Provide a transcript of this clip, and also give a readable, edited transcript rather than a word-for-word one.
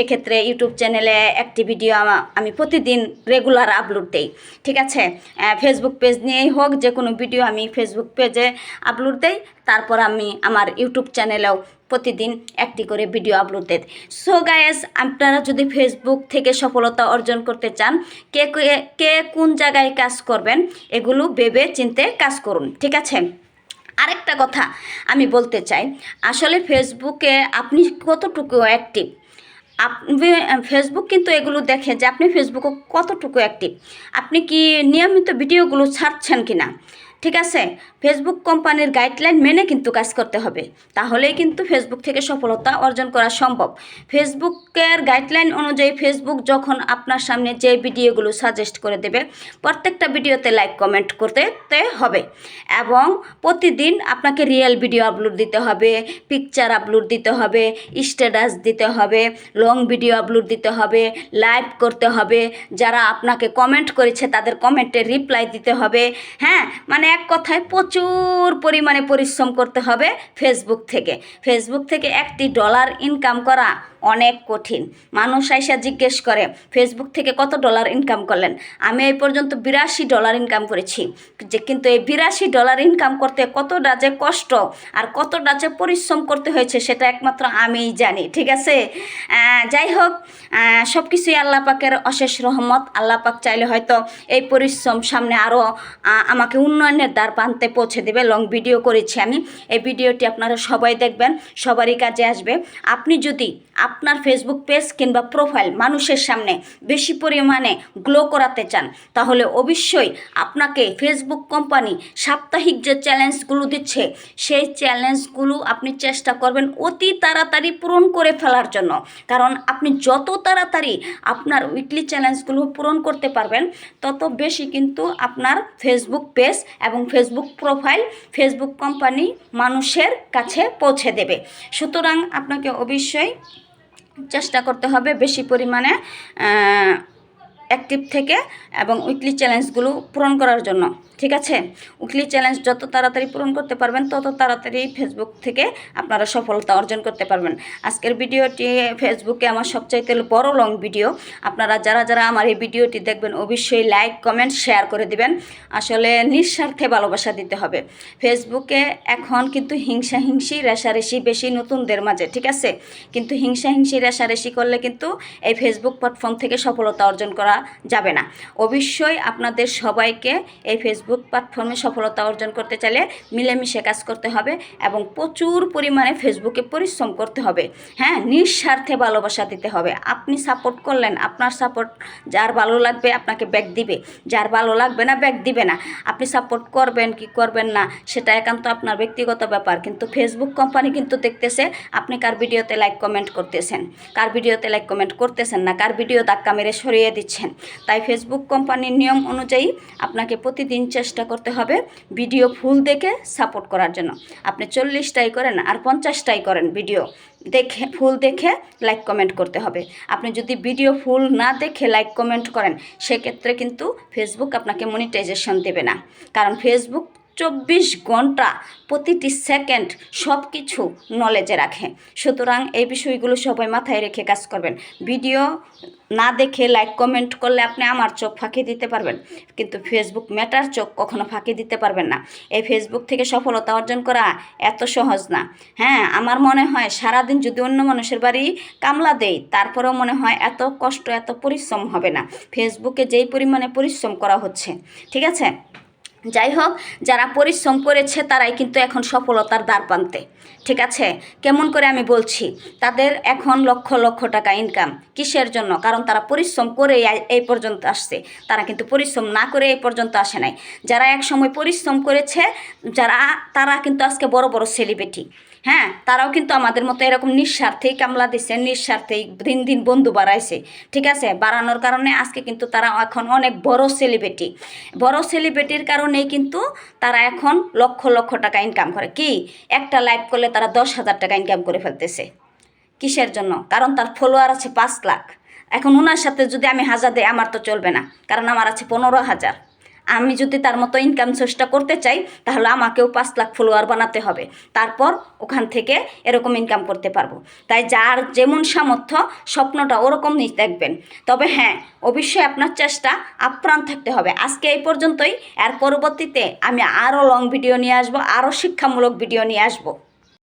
সেক্ষেত্রে ইউটিউব চ্যানেলে একটি ভিডিও আমি প্রতিদিন রেগুলার আপলোড দিই, ঠিক আছে। ফেসবুক পেজ নিয়েই হোক, যে কোনো ভিডিও আমি ফেসবুক পেজে আপলোড দিই, তারপর আমি আমার ইউটিউব চ্যানেলেও প্রতিদিন একটি করে ভিডিও আপলোড দেয়। সো গাইস, আপনারা যদি ফেসবুক থেকে সফলতা অর্জন করতে চান, কে কে কোন জায়গায় কাজ করবেন এগুলো ভেবে চিন্তে কাজ করুন, ঠিক আছে। আরেকটা কথা আমি বলতে চাই, আসলে ফেসবুকে আপনি কতটুকু অ্যাক্টিভ, আপনি ফেসবুক কিন্তু এগুলো দেখে যে আপনি ফেসবুকে কতটুকু অ্যাক্টিভ, আপনি কি নিয়মিত ভিডিওগুলো ছাড়ছেন কি না, ঠিক আছে। ফেসবুক কোম্পানির গাইডলাইন মেনে কিন্তু কাজ করতে হবে, তাহলেই কিন্তু ফেসবুক থেকে সফলতা অর্জন করা সম্ভব। ফেসবুকের গাইডলাইন অনুযায়ী ফেসবুক যখন আপনার সামনে যে ভিডিওগুলো সাজেস্ট করে দেবে, প্রত্যেকটা ভিডিওতে লাইক কমেন্ট করতে হবে, এবং প্রতিদিন আপনাকে রিয়েল ভিডিও আপলোড দিতে হবে, পিকচার আপলোড দিতে হবে, স্ট্যাটাস দিতে হবে, লং ভিডিও আপলোড দিতে হবে, লাইভ করতে হবে, যারা আপনাকে কমেন্ট করেছে তাদের কমেন্টের রিপ্লাই দিতে হবে। হ্যাঁ, মানে এক কথায় প্রচুর পরিমাণে পরিশ্রম করতে হবে ফেসবুক থেকে। ফেসবুক থেকে $1 ইনকাম করা অনেক কঠিন। মানুষ আইসা জিজ্ঞেস করে ফেসবুক থেকে কত ডলার ইনকাম করলেন, আমি এই পর্যন্ত $82 ইনকাম করেছি, যে কিন্তু এই $82 ইনকাম করতে কতটা যে কষ্ট আর কতটা যে পরিশ্রম করতে হয়েছে সেটা একমাত্র আমিই জানি, ঠিক আছে। যাই হোক, সব কিছুই আল্লাহ পাকের অশেষ রহমত। আল্লাহ পাক চাইলে হয়তো এই পরিশ্রম সামনে আরও আমাকে উন্নয়নের দ্বার প্রান্তে পৌঁছে দেবে। লং ভিডিও করেছি আমি, এই ভিডিওটি আপনারা সবাই দেখবেন, সবারই কাজে আসবে। আপনি যদি আপনার ফেসবুক পেজ কিংবা প্রোফাইল মানুষের সামনে বেশি পরিমাণে গ্লো করাতে চান, তাহলে অবশ্যই আপনাকে ফেসবুক কোম্পানি সাপ্তাহিক যে চ্যালেঞ্জগুলো দিচ্ছে সেই চ্যালেঞ্জগুলো আপনি চেষ্টা করবেন অতি তাড়াতাড়ি পূরণ করে ফেলার জন্য। কারণ আপনি যত তাড়াতাড়ি আপনার উইকলি চ্যালেঞ্জগুলো পূরণ করতে পারবেন, তত বেশি কিন্তু আপনার ফেসবুক পেজ এবং ফেসবুক প্রোফাইল ফেসবুক কোম্পানি মানুষের কাছে পৌঁছে দেবে। সুতরাং আপনাকে অবশ্যই চেষ্টা করতে হবে বেশি পরিমাণে অ্যাক্টিভ থেকে এবং উইকলি চ্যালেঞ্জগুলো পূরণ করার জন্য, ঠিক আছে। উইকলি চ্যালেঞ্জ যত তাড়াতাড়ি পূরণ করতে পারবেন তত তাড়াতাড়ি ফেসবুক থেকে আপনারা সফলতা অর্জন করতে পারবেন। আজকের ভিডিওটি ফেসবুকে আমার সবচাইতে বড় লং ভিডিও। আপনারা যারা যারা আমার এই ভিডিওটি দেখবেন অবশ্যই লাইক কমেন্ট শেয়ার করে দিবেন। আসলে নিঃস্বার্থে ভালোবাসা দিতে হবে। ফেসবুকে এখন কিন্তু হিংসি রেষারেষি বেশি নতুনদের মাঝে, ঠিক আছে। কিন্তু হিংসি রেষারেষি করলে কিন্তু এই ফেসবুক প্ল্যাটফর্ম থেকে সফলতা অর্জন করা যাবে না। অবশ্যই আপনাদের সবাইকে এই ফেসবুক প্ল্যাটফর্মে সফলতা অর্জন করতে চাইলে মিলেমিশে কাজ করতে হবে এবং প্রচুর পরিমাণে ফেসবুকে পরিশ্রম করতে হবে। হ্যাঁ, নিঃস্বার্থে ভালোবাসা দিতে হবে। আপনি সাপোর্ট করলেন, আপনার সাপোর্ট যার ভালো লাগবে আপনাকে ব্যাক দিবে, যার ভালো লাগবে না ব্যাক দিবে না। আপনি সাপোর্ট করবেন কি করবেন না সেটা একান্ত আপনার ব্যক্তিগত ব্যাপার, কিন্তু ফেসবুক কোম্পানি কিন্তু দেখতেছে আপনি কার ভিডিওতে লাইক কমেন্ট করতেছেন, কার ভিডিওতে লাইক কমেন্ট করতেছেন না, কার ভিডিও ধাক্কা মেরে সরিয়ে দিচ্ছেন। তাই ফেসবুক কোম্পানির নিয়ম অনুযায়ী আপনাকে প্রতিদিন চেষ্টা করতে হবে ভিডিও ফুল দেখে সাপোর্ট করার জন্য। আপনি 40টাই করেন আর 50টাই করেন, ভিডিও দেখে ফুল দেখে লাইক কমেন্ট করতে হবে। আপনি যদি ভিডিও ফুল না দেখে লাইক কমেন্ট করেন সেক্ষেত্রে কিন্তু ফেসবুক আপনাকে মনিটাইজেশন দেবে না, কারণ ফেসবুক 24 ঘন্টা প্রতিটি সেকেন্ড সব কিছু নলেজে রাখে। সুতরাং এই বিষয়গুলো সবাই মাথায় রেখে কাজ করবেন। ভিডিও না দেখে লাইক কমেন্ট করলে আপনি আমার চোখ ফাঁকি দিতে পারবেন, কিন্তু ফেসবুক মেটার চোখ কখনো ফাঁকি দিতে পারবেন না। এই ফেসবুক থেকে সফলতা অর্জন করা এত সহজ না। হ্যাঁ, আমার মনে হয় সারাদিন যদি অন্য মানুষের বাড়ি কামলা দেই তারপরেও মনে হয় এত কষ্ট এত পরিশ্রম হবে না ফেসবুকে যেই পরিমাণে পরিশ্রম করা হচ্ছে, ঠিক আছে। যাই হোক, যারা পরিশ্রম করেছে তারাই কিন্তু এখন সফলতার দ্বার প্রান্তে, ঠিক আছে। কেমন করে আমি বলছি, তাদের এখন লক্ষ লক্ষ টাকা ইনকাম কিসের জন্য? কারণ তারা পরিশ্রম করে এই পর্যন্ত আসছে, তারা কিন্তু পরিশ্রম না করে এই পর্যন্ত আসে নাই। যারা এক সময় পরিশ্রম করেছে তারা কিন্তু আজকে বড় বড় সেলিব্রিটি। হ্যাঁ, তারাও কিন্তু আমাদের মতো এরকম নিঃস্বার্থেই কামলা দিচ্ছে, নিঃস্বার্থেই দিন দিন বন্ধু বাড়াইছে, ঠিক আছে। বাড়ানোর কারণে আজকে কিন্তু তারা এখন অনেক বড় সেলিব্রিটি। বড় সেলিব্রিটির কারণেই কিন্তু তারা এখন লক্ষ লক্ষ টাকা ইনকাম করে। কি একটা লাইভ করলে তারা 10,000 টাকা ইনকাম করে ফেলতেছে। কিসের জন্য? কারণ তার ফলোয়ার আছে 5 লাখ। এখন ওনার সাথে যদি আমি 1000 দিই আমার তো চলবে না, কারণ আমার আছে 15,000। আমি যদি তার মতো ইনকাম সোর্সটা করতে চাই তাহলে আমাকেও 5 লাখ ফলোয়ার বানাতে হবে, তারপর ওখান থেকে এরকম ইনকাম করতে পারবো। তাই যার যেমন সামর্থ্য স্বপ্নটা ওরকমই দেখবেন। তবে হ্যাঁ, অবশ্যই আপনার চেষ্টা আপ্রাণ থাকতে হবে। আজকে এই পর্যন্তই। এর পরবর্তীতে আমি আরও লং ভিডিও নিয়ে আসবো, আরও শিক্ষামূলক ভিডিও নিয়ে আসবো।